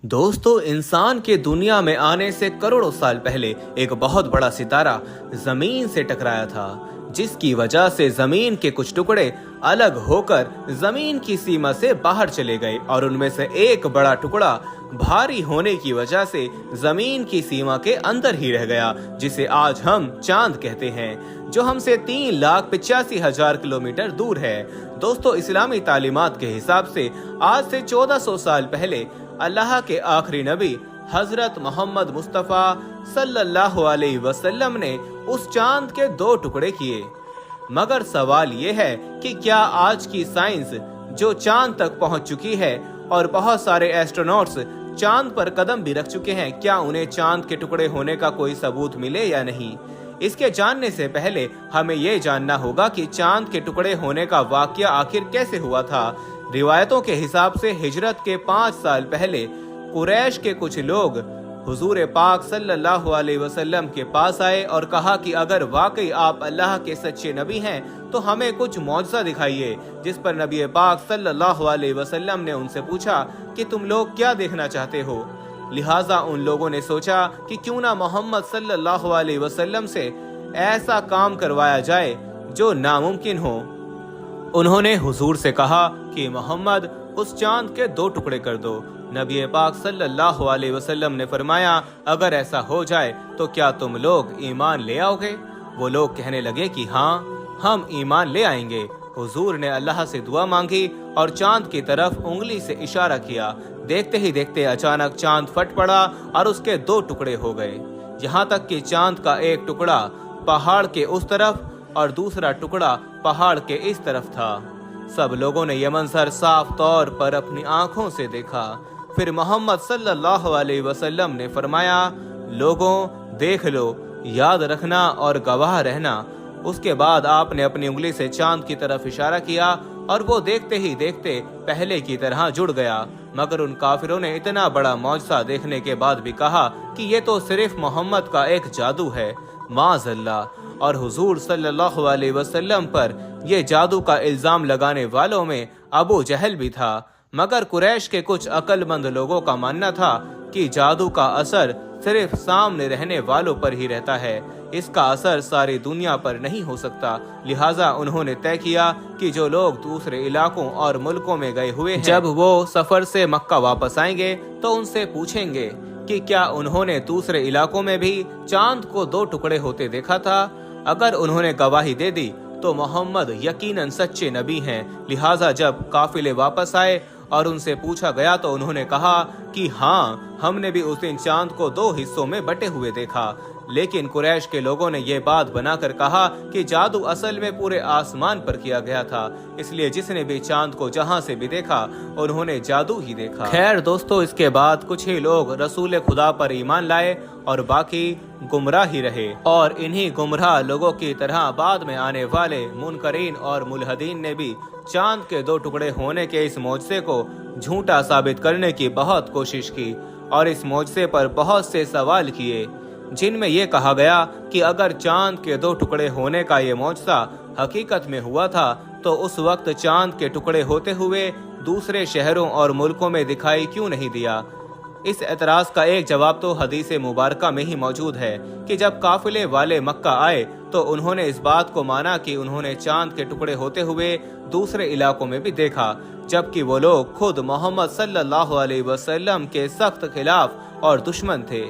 दोस्तों, इंसान के दुनिया में आने से करोड़ों साल पहले एक बहुत बड़ा सितारा जमीन से टकराया था, जिसकी वजह से जमीन के कुछ टुकड़े अलग होकर जमीन की सीमा से बाहर चले गए और उनमें से एक बड़ा टुकड़ा भारी होने की वजह से जमीन की सीमा के अंदर ही रह गया, जिसे आज हम चांद कहते हैं, जो हमसे 3,85,000 किलोमीटर दूर है। दोस्तों, इस्लामी तालीमात के हिसाब से आज से 1400 साल पहले अल्लाह के आखिरी नबी हजरत मोहम्मद मुस्तफ़ा सल्लल्लाहु अलैहि वसल्लम ने उस चांद के 2 टुकड़े किए। मगर सवाल ये है कि क्या आज की साइंस जो चांद तक पहुंच चुकी है और बहुत सारे एस्ट्रोनॉट्स चांद पर कदम भी रख चुके हैं, क्या उन्हें चांद के टुकड़े होने का कोई सबूत मिले या नहीं? इसके जानने से पहले हमें ये जानना होगा कि चांद के टुकड़े होने का वाकया आखिर कैसे हुआ था। रिवायतों के हिसाब से हिजरत के 5 साल पहले कुरैश के कुछ लोग हुजूर पाक सल्लल्लाहु अलैहि वसल्लम के पास आए और कहा कि अगर वाकई आप अल्लाह के सच्चे नबी हैं तो हमें कुछ मौजज़ा दिखाइए। जिस पर नबी पाक सल्लल्लाहु अलैहि वसल्लम ने उनसे पूछा कि तुम लोग क्या देखना चाहते हो। लिहाजा उन लोगों ने सोचा कि क्यों ना मोहम्मद सल्लल्लाहु अलैहि वसल्लम से ऐसा काम करवाया जाए जो नामुमकिन हो। उन्होंने हुजूर से कहा कि मोहम्मद, उस चांद के 2 टुकड़े कर दो। नबी पाक सल्लल्लाहु अलैहि वसल्लम ने फरमाया, अगर ऐसा हो जाए तो क्या तुम लोग ईमान ले आओगे? वो लोग कहने लगे कि हाँ, हम ईमान ले आएंगे। हुजूर ने अल्लाह से दुआ मांगी और चांद की तरफ उंगली से इशारा किया। देखते ही देखते अचानक चांद फट पड़ा और उसके 2 टुकड़े हो गए। यहाँ तक कि चांद का एक टुकड़ा पहाड़ के उस तरफ और दूसरा टुकड़ा पहाड़ के इस तरफ था। सब लोगों ने यह मंजर साफ तौर पर अपनी आंखों से देखा। फिर मोहम्मद सल्लल्लाहु अलैहि वसल्लम ने फरमाया, लोगों देख लो, याद रखना और गवाह रहना। उसके बाद आपने अपनी उंगली से चांद की तरफ इशारा किया और वो देखते ही देखते पहले की तरह जुड़ गया। मगर उन काफिरों ने इतना बड़ा मौजज़ा देखने के बाद भी कहा कि ये तो सिर्फ मोहम्मद का एक जादू है, माज़अल्लाह। और हुजूर सल्लल्लाहु अलैहि वसल्लम पर यह जादू का इल्जाम लगाने वालों में अबू जहल भी था। मगर कुरैश के कुछ अक्लमंद लोगों का मानना था कि जादू का असर सिर्फ सामने रहने वालों पर ही रहता है, इसका असर सारी दुनिया पर नहीं हो सकता। लिहाजा उन्होंने तय किया कि जो लोग दूसरे इलाकों और मुल्कों में गए हुए हैं, जब वो सफर से मक्का वापस आएंगे तो उनसे पूछेंगे कि क्या उन्होंने दूसरे इलाकों में भी चांद को 2 टुकड़े होते देखा था। अगर उन्होंने गवाही दे दी तो मोहम्मद यकीनन सच्चे नबी हैं। लिहाजा जब काफिले वापस आए और उनसे पूछा गया तो उन्होंने कहा कि हाँ, हमने भी उस दिन चांद को 2 हिस्सों में बटे हुए देखा। लेकिन कुरैश के लोगों ने ये बात बनाकर कहा कि जादू असल में पूरे आसमान पर किया गया था, इसलिए जिसने भी चांद को जहां से भी देखा उन्होंने जादू ही देखा। खैर दोस्तों, इसके बाद कुछ ही लोग रसूल खुदा पर ईमान लाए और बाकी गुमराह ही रहे। और इन्हीं गुमराह लोगों की तरह बाद में आने वाले मुनकरीन और मुल्हदीन ने भी चांद के 2 टुकड़े होने के इस मौजज़े को झूठा साबित करने की बहुत कोशिश की और इस मौजज़े पर बहुत से सवाल किए, जिनमें यह कहा गया कि अगर चांद के 2 टुकड़े होने का ये मौजज़ा हकीकत में हुआ था तो उस वक्त चांद के टुकड़े होते हुए दूसरे शहरों और मुल्कों में दिखाई क्यों नहीं दिया। इस एतराज़ का एक जवाब तो हदीस मुबारका में ही मौजूद है कि जब काफिले वाले मक्का आए तो उन्होंने इस बात को माना कि उन्होंने चांद के टुकड़े होते हुए दूसरे इलाकों में भी देखा, जबकि वो लोग खुद मोहम्मद सल्लल्लाहु अलैहि वसल्लम के सख्त खिलाफ और दुश्मन थे।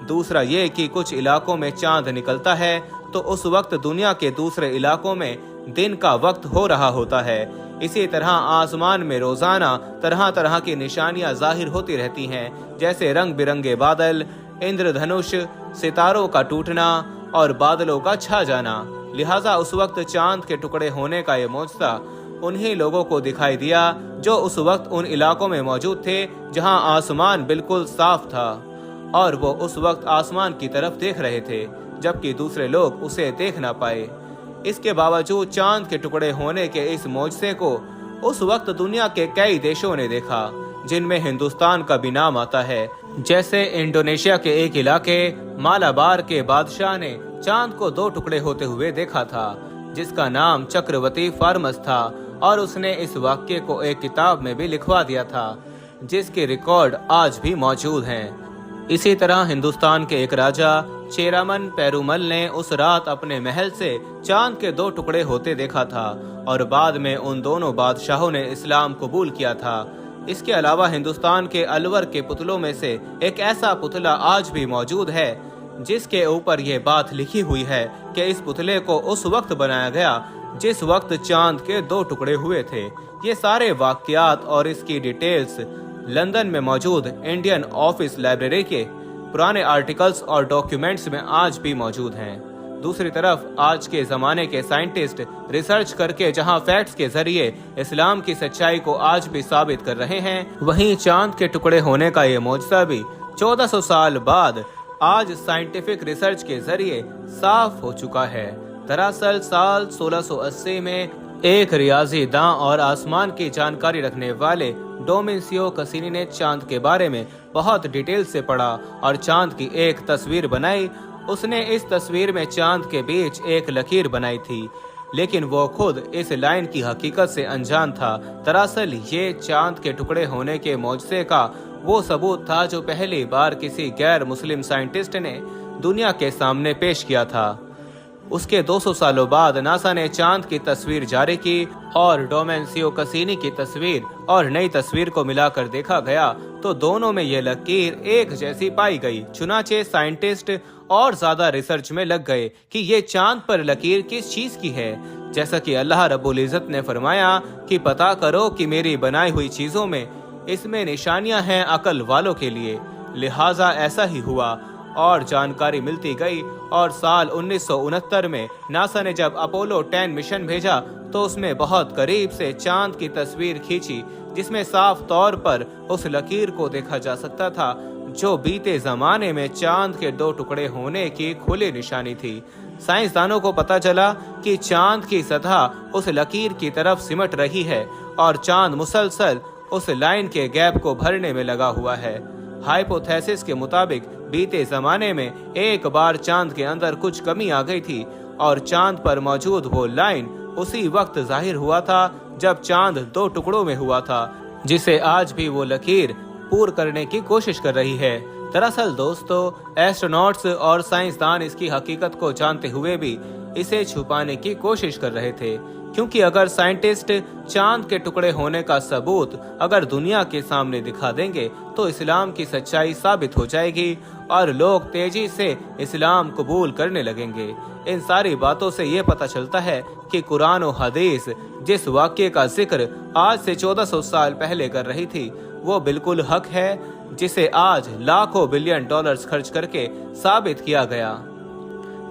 दूसरा ये कि कुछ इलाकों में चांद निकलता है तो उस वक्त दुनिया के दूसरे इलाकों में दिन का वक्त हो रहा होता है। इसी तरह आसमान में रोजाना तरह तरह की निशानियां जाहिर होती रहती हैं, जैसे रंग बिरंगे बादल, इंद्रधनुष, सितारों का टूटना और बादलों का छा जाना। लिहाजा उस वक्त चांद के टुकड़े होने का ये मौजज़ा उन्हीं लोगों को दिखाई दिया जो उस वक्त उन इलाकों में मौजूद थे जहां आसमान बिल्कुल साफ था और वो उस वक्त आसमान की तरफ देख रहे थे, जबकि दूसरे लोग उसे देख ना पाए। इसके बावजूद चांद के टुकड़े होने के इस मौजज़े को उस वक्त दुनिया के कई देशों ने देखा, जिनमें हिंदुस्तान का भी नाम आता है। जैसे इंडोनेशिया के एक इलाके मालाबार के बादशाह ने चांद को 2 टुकड़े होते हुए देखा था, जिसका नाम चक्रवर्ती फार्मस था, और उसने इस वाक्य को एक किताब में भी लिखवा दिया था। जिसके रिकॉर्ड आज भी मौजूद हैं। इसी तरह हिंदुस्तान के एक राजा चेरामन पेरुमल ने उस रात अपने महल से चांद के 2 टुकड़े होते देखा था और बाद में उन दोनों बादशाहों ने इस्लाम कबूल किया था। इसके अलावा हिंदुस्तान के अलवर के पुतलों में से एक ऐसा पुतला आज भी मौजूद है जिसके ऊपर ये बात लिखी हुई है कि इस पुतले को उस वक्त बनाया गया जिस वक्त चांद के 2 टुकड़े हुए थे। ये सारे वाकयात और इसकी डिटेल्स लंदन में मौजूद इंडियन ऑफिस लाइब्रेरी के पुराने आर्टिकल्स और डॉक्यूमेंट्स में आज भी मौजूद हैं। दूसरी तरफ आज के ज़माने के साइंटिस्ट रिसर्च करके जहां फैक्ट्स के जरिए इस्लाम की सच्चाई को आज भी साबित कर रहे हैं, वहीं चांद के टुकड़े होने का ये मौजज़ा भी 1400 साल बाद आज साइंटिफिक रिसर्च के जरिए साफ हो चुका है। दरअसल साल 1680 में एक रियाजी दां और आसमान की जानकारी रखने वाले डोमेंसियो कसीनी ने चांद के बारे में बहुत डिटेल से पढ़ा और चांद की एक तस्वीर बनाई। उसने इस तस्वीर में चांद के बीच एक लकीर बनाई थी, लेकिन वो खुद इस लाइन की हकीकत से अनजान था। दरअसल ये चांद के टुकड़े होने के मौजज़े का वो सबूत था जो पहली बार किसी गैर मुस्लिम साइंटिस्ट ने दुनिया के सामने पेश किया था। उसके 200 सालों बाद नासा ने चांद की तस्वीर जारी की और डोमेंसियो कसीनी की तस्वीर और नई तस्वीर को मिलाकर देखा गया तो दोनों में ये लकीर एक जैसी पाई गई। चुनाचे साइंटिस्ट और ज्यादा रिसर्च में लग गए कि ये चांद पर लकीर किस चीज की है। जैसा कि अल्लाह रब्बुल इज्जत ने फरमाया कि पता करो कि मेरी बनाई हुई चीजों में इसमें निशानियां हैं अकल वालों के लिए। लिहाजा ऐसा ही हुआ और जानकारी मिलती गई और साल 1969 में नासा ने जब अपोलो 10 मिशन भेजा तो उसमें बहुत करीब से चांद की तस्वीर खींची जिसमें साफ तौर पर उस लकीर को देखा जा सकता था जो बीते जमाने में चांद के 2 टुकड़े होने की खुली निशानी थी। साइंसदानों को पता चला कि चांद की सतह उस लकीर की तरफ सिमट रही है और चांद मुसलसल उस लाइन के गैप को भरने में लगा हुआ है। हाइपोथेसिस के मुताबिक बीते जमाने में एक बार चांद के अंदर कुछ कमी आ गई थी और चांद पर मौजूद वो लाइन उसी वक्त जाहिर हुआ था जब चांद 2 टुकड़ों में हुआ था, जिसे आज भी वो लकीर पूर्ण करने की कोशिश कर रही है। दरअसल दोस्तों, एस्ट्रोनॉट्स और साइंसदान इसकी हकीकत को जानते हुए भी इसे छुपाने की कोशिश कर रहे थे, क्योंकि अगर साइंटिस्ट चांद के टुकड़े होने का सबूत अगर दुनिया के सामने दिखा देंगे तो इस्लाम की सच्चाई साबित हो जाएगी और लोग तेजी से इस्लाम कबूल करने लगेंगे। इन सारी बातों से ये पता चलता है कि कुरान और हदीस जिस वाक्य का जिक्र आज से 1400 साल पहले कर रही थी वो बिल्कुल हक है, जिसे आज लाखों बिलियन डॉलर्स खर्च करके साबित किया गया।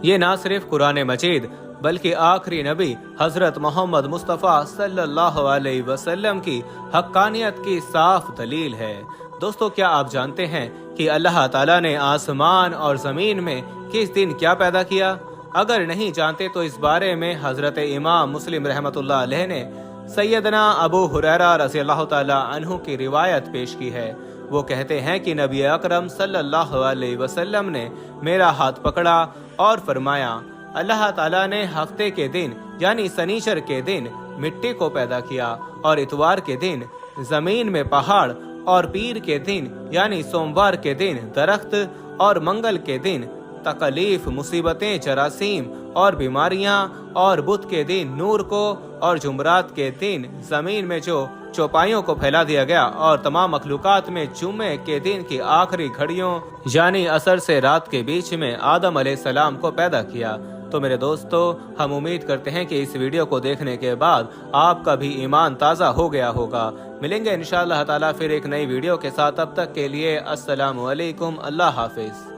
ये ना सिर्फ कुरान मजीद बल्कि आखिरी नबी हजरत मोहम्मद मुस्तफ़ा सल्लल्लाहु अलैहि वसल्लम की हक्कानियत की साफ दलील है। दोस्तों, क्या आप जानते हैं कि अल्लाह ताला ने आसमान और ज़मीन में किस दिन क्या पैदा किया? अगर नहीं जानते तो इस बारे में हजरत इमाम मुस्लिम रहमतुल्लाह अलैह ने सैयदना अबू हुरैरा रज़ियल्लाहु ताला अन्हु की रिवायत पेश की है। वो कहते हैं कि नबी अकरम सल्लल्लाहु अलैहि वसल्लम ने मेरा हाथ पकड़ा और फरमाया, अल्लाह ताला ने हफ्ते के दिन यानी शनिचर के दिन मिट्टी को पैदा किया और इतवार के दिन जमीन में पहाड़ और पीर के दिन यानी सोमवार के दिन दरख्त और मंगल के दिन तकलीफ, मुसीबतें, जरासीम और बीमारियां और बुध के दिन नूर को और जुमरात के दिन जमीन में जो चौपाइयों को फैला दिया गया और तमाम मखलूकात में जुम्मे के दिन की आखिरी घड़ियों यानी असर से रात के बीच में आदम अलैहिस्सलाम को पैदा किया। तो मेरे दोस्तों, हम उम्मीद करते हैं कि इस वीडियो को देखने के बाद आपका भी ईमान ताज़ा हो गया होगा। मिलेंगे इंशाअल्लाह ताला फिर एक नई वीडियो के साथ। तब तक के लिए अस्सलामु अलैकुम, अल्लाह हाफिज।